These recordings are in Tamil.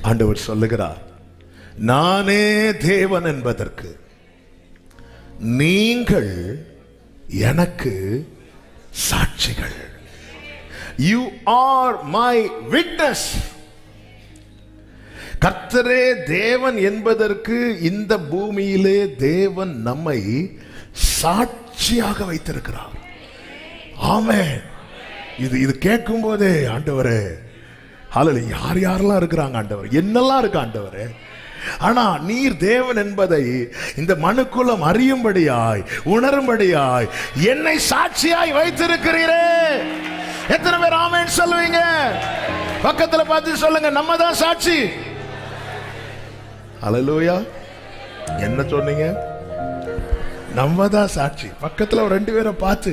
ஆண்டவர் சொல்லுகிறார், நானே தேவன் என்பதற்கு நீங்கள் எனக்கு சாட்சிகள். You are my witness. கர்த்தரே தேவன் என்பதற்கு இந்த பூமியிலே தேவன் நம்மை சாட்சியாக வைத்திருக்கிறார். ஆமென். இது கேட்கும் போதே ஆண்டவரே, ஹல்லேலூயா, யார் யாரெல்லாம் இருக்கிறாங்க ஆண்டவர், என்னெல்லாம் இருக்கு ஆண்டவரே, ஆனா நீர் தேவன் என்பதை இந்த மனுக்குலம் அறியும்படியாய் உணரும்படியாய் என்னை சாட்சியாய் வைத்திருக்கிறீரே. எத்தனை பேர் ஆமென் சொல்லுவீங்க? பக்கத்துல பார்த்து சொல்லுங்க, நம்ம தான் சாட்சி. ஹல்லேலூயா. என்ன சொன்னீங்க? நம்ம தான் சாட்சி. பக்கத்துல ஒரு 2 பேரை பார்த்து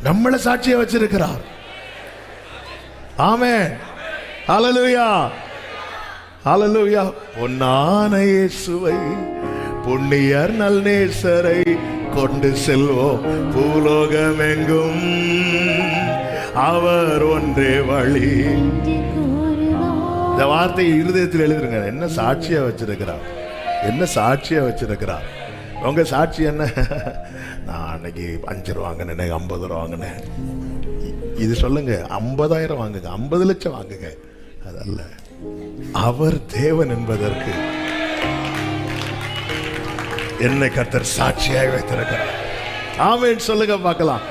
நம்மள சாட்சியா வச்சிருக்கிறார். ஆமென். ஹல்லேலூயா, ஹல்லேலூயா. பொன்னான இயேசுவை புண்ணியர் நல்நேசரை கொண்டு செல்வோம் பூலோகம் எங்கும், அவர் ஒன்றே வழி. இந்த வார்த்தையை இருதயத்தில் எழுதுருங்க. என்ன சாட்சியா வச்சிருக்கிறார், என்ன சாட்சியா வச்சிருக்கிறார். உங்க சாட்சி என்ன? நான் அன்னைக்கு 5 ரூபா வாங்கினேன், 50 ரூபா வாங்கினேன். இது சொல்லுங்க, 50,000 வாங்குங்க, 50 லட்சம் வாங்குங்க, அதல்ல. அவர் தேவன் என்பதற்கு என்னை கர்த்தர் சாட்சியாய் வைத்திருக்கிறார். ஆமென் சொல்லுங்க பார்க்கலாம்.